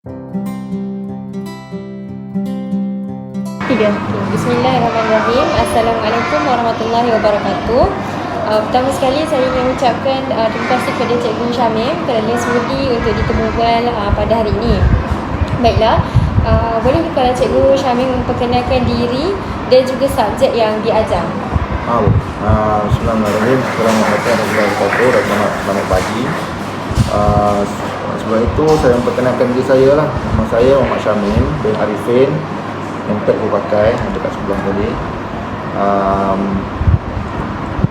Tiga. Okay. Bismillahirrahmanirrahim. Assalamualaikum warahmatullahi wabarakatuh. Pertama sekali saya ingin mengucapkan terima kasih kepada Cikgu Syamim kerana sudi untuk ditemukan pada hari ini. Baiklah, boleh kalau Cikgu Syamim memperkenalkan diri dan juga subjek yang diajar. Bismillahirrahmanirrahim. Assalamualaikum warahmatullahi wabarakatuh dan selamat pagi. Sebelum itu saya memperkenalkan diri saya lah. Nama saya Muhammad Syamim bin Arifin, yang saya pakai dekat sebelah tadi.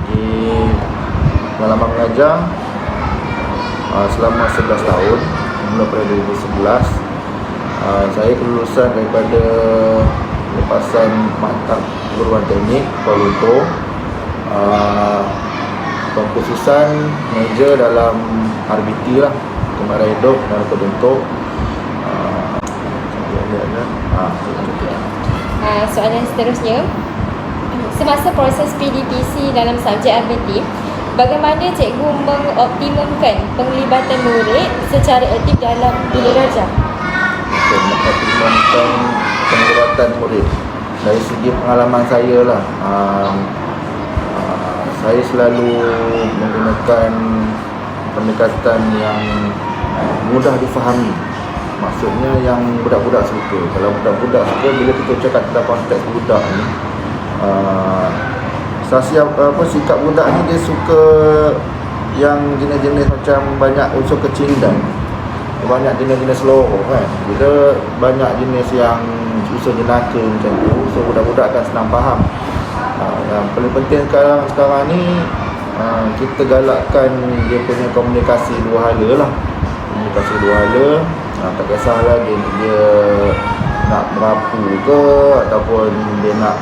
Di pengalaman mengajar selama 11 tahun, mula pada 2011. Saya kelulusan daripada lepasan Maktab Perguruan Teknik Kuala Lumpur. Pengkhususan major dalam RBT lah, Perkhidmatan Hidup dan Bentuk. Soalan seterusnya, semasa proses PDPC dalam subjek RBT, bagaimana cikgu mengoptimumkan penglibatan murid secara aktif dalam belajar? Mengoptimumkan penglibatan murid dari segi pengalaman saya lah. Saya selalu menggunakan pendekatan yang mudah difahami. Maksudnya yang budak-budak suka. Kalau budak-budak suka, bila kita cakap tentang konteks budak ni, sikap budak ni dia suka yang jenis-jenis macam banyak unsur kecindan, banyak jenis-jenis loroh kan. Bila banyak jenis yang unsur jenaka macam tu, so budak-budak akan senang faham. Yang paling penting sekarang ni, kita galakkan dia punya komunikasi dua hala lah. Komunikasi dua hala. Tak kisahlah dia nak merapu ke ataupun dia nak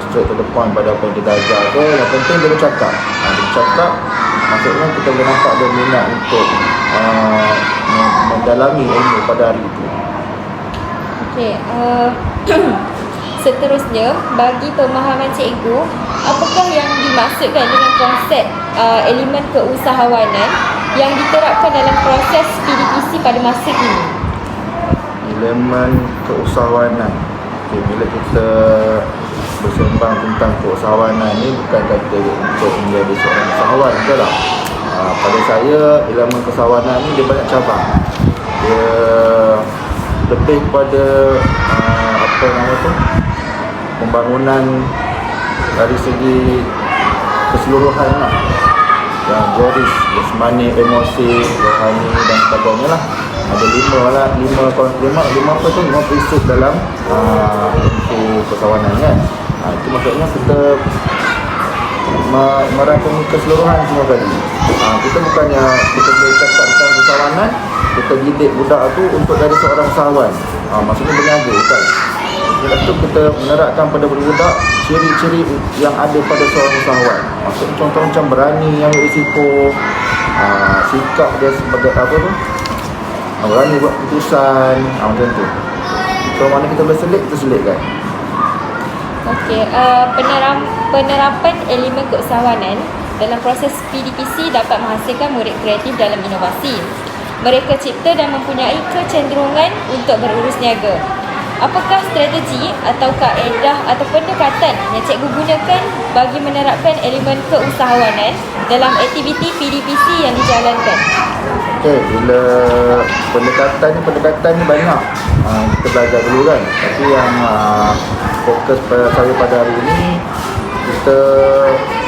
straight to the point pada apa yang kita ajar ke. Yang penting dia bercakap. Dia bercakap, maksudnya kita boleh nampak dia minat untuk mendalami ilmu pada hari itu. Okey, seterusnya, bagi pemahaman cikgu, apakah yang dimaksudkan dengan konsep elemen keusahawanan yang diterapkan dalam proses PDPC pada masa kini? Elemen keusahawanan. Bila kita bersembang tentang keusahawanan ni, bukan kata untuk menjadi seorang usahawan, betul tak? Pada saya, elemen keusahawanan ni dia banyak cabang. Dia lebih kepada pembangunan dari segi keseluruhan lah, yang garis, jasmani, emosi, rohani dan sebagainya lah. Ada lima prinsip dalam keusahawanan kan. Itu maksudnya kita merangkumi keseluruhan semua tadi. Kita bukannya kita boleh cakap tentang keusahawanan, kita didik budak tu untuk dari seorang usahawan. Maksudnya berniaga kan. Lepas tu kita menerapkan pada budak ciri-ciri yang ada pada seorang usahawan. Maksudnya contoh macam berani yang berisiko, sikap dia sebagai berani buat keputusan, macam tu. So mana kita boleh kita selitkan. Okey, penerapan elemen keusahawanan dalam proses PDPC dapat menghasilkan murid kreatif dalam inovasi. Mereka cipta dan mempunyai kecenderungan untuk berurus niaga. Apakah strategi atau kaedah atau pendekatan yang cikgu gunakan bagi menerapkan elemen keusahawanan dalam aktiviti PDPC yang dijalankan? Okey, bila pendekatan ni banyak. Kita belajar dulu kan. Tapi yang fokus saya pada hari ini, kita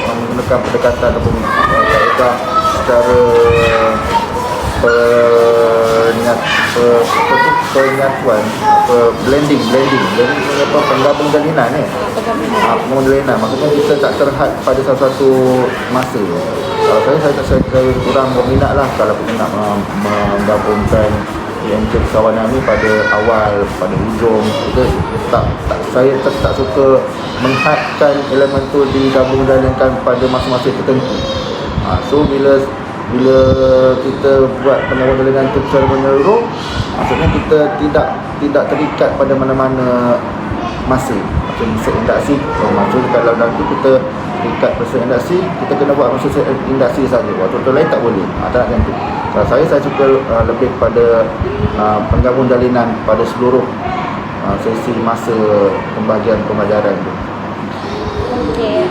menggunakan pendekatan ataupun kaedah secara penyatuan, blending penggabung jalinan penggabungan. Maksudnya kita tak terhad pada satu masa. Kalau saya kurang berminat lah kalau kita nak menggabungkan yang keusahawanan ni pada awal, pada hujung. Saya tak suka menghadkan elemen tu digabung jalankan pada masa-masa tertentu. So bila kita buat penyaluran itu secara menyeluruh, maksudnya kita tidak terikat pada mana-mana masa induksi. Maksud kalau nanti kita dekat proses induksi, kita kena buat proses induksi saja. Waktu lain tak boleh. Tak macam tu. Kalau saya suka lebih kepada penggabung jalinan pada seluruh sesi masa pembagian pembelajaran tu. Okey,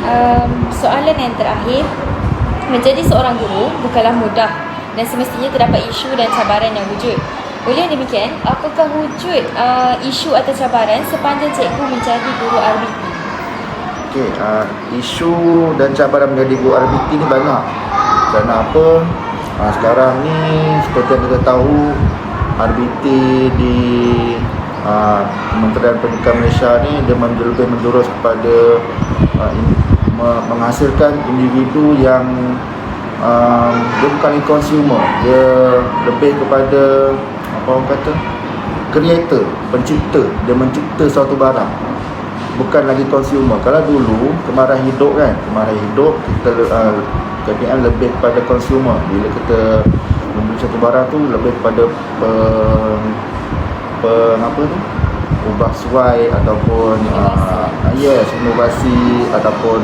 soalan yang terakhir. Menjadi seorang guru bukanlah mudah dan semestinya terdapat isu dan cabaran yang wujud. Oleh demikian, apakah wujud isu atau cabaran sepanjang cikgu menjadi guru RBT? Okey, isu dan cabaran menjadi guru RBT ni banyak. Kerana apa? Sekarang ni seperti yang kita tahu, RBT di Kementerian Pendidikan Malaysia ni dia lebih menjurus kepada menghasilkan individu yang dia bukan consumer, dia lebih kepada apa orang kata, creator, pencipta. Dia mencipta suatu barang, bukan lagi consumer. Kalau dulu kemarahan hidup kan, kemarahan hidup kita KPM lebih kepada consumer. Bila kita membeli satu barang tu lebih kepada apa tu, ubah suai ataupun inovasi ataupun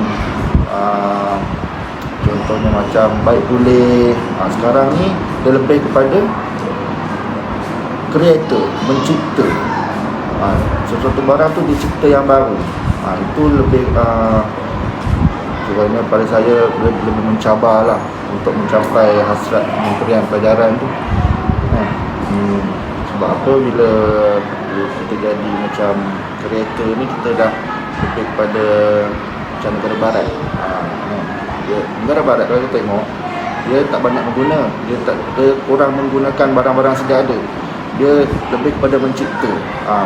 contohnya macam baik pulih. Sekarang ni dia lebih kepada creator, mencipta sesuatu barang tu, dicipta yang baru. Itu lebih sebenarnya pada saya lebih mencabarlah untuk mencapai hasrat Kementerian Pelajaran tu. Sebab apa, bila kita jadi macam kreator ni, kita dah lebih kepada macam negara barat. Negara barat kalau kita tengok, dia tak banyak mengguna, dia kurang menggunakan barang-barang sedia ada. Dia lebih kepada mencipta,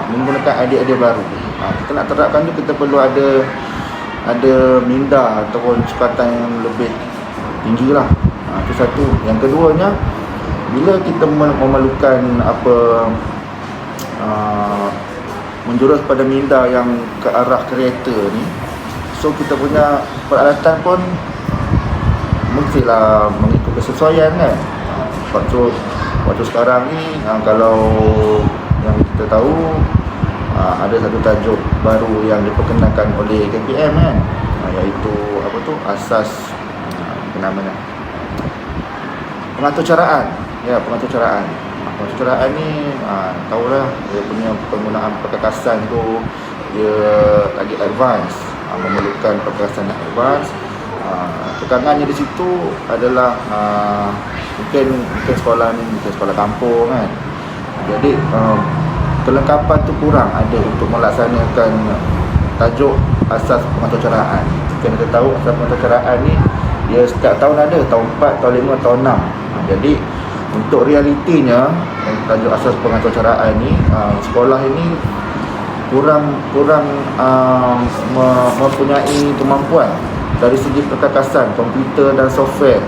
menggunakan idea-idea baru. Kita nak terapkan tu, kita perlu ada minda ataupun sukatan yang lebih tinggi lah. Itu satu. Yang keduanya, bila kita memerlukan menjurus pada minda yang ke arah kreator ni, so kita punya peralatan pun mestilah mengikut kesesuaian kan. Waktu sekarang ni, kalau yang kita tahu, ada satu tajuk baru yang diperkenalkan oleh KPM kan, iaitu apa tu, asas apa namanya, pengatur caraan. Pengatur caraan. Pengatur caraan ni tahulah dia punya penggunaan perkakasan tu, dia lagi advance, memerlukan perkakasan yang advance. Tekanannya di situ adalah mungkin sekolah ni mungkin sekolah kampung kan. Jadi kelengkapan tu kurang ada untuk melaksanakan tajuk asas pengatur caraan. Kita tahu asas pengatur caraan ni dia setiap tahun ada, tahun 4, tahun 5, tahun 6. Jadi untuk realitinya, tajuk asas pengatur caraan ni, sekolah ini kurang mempunyai kemampuan dari segi perkakasan komputer dan software,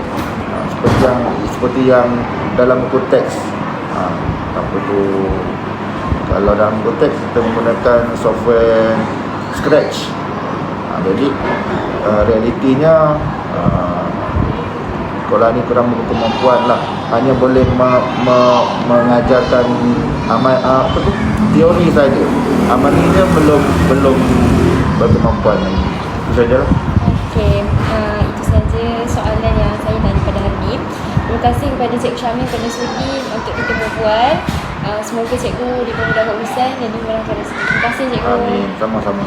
seperti yang dalam buku teks. Apa tu, kalau dalam buku teks kita menggunakan software Scratch. Jadi realitinya sekolah ni kurang berkemampuan lah, hanya boleh mengajarkan teori saja. Amalinya belum berkemampuan lagi. Itu sajalah. Okey, itu saja soalan yang saya tanya pada hari ini. Terima kasih kepada Cikgu Syamil kerana sudi untuk kita berbual. Semoga cikgu dipermudahkan urusan dan dimurahkan rezeki. Terima kasih cikgu. Amin, sama-sama.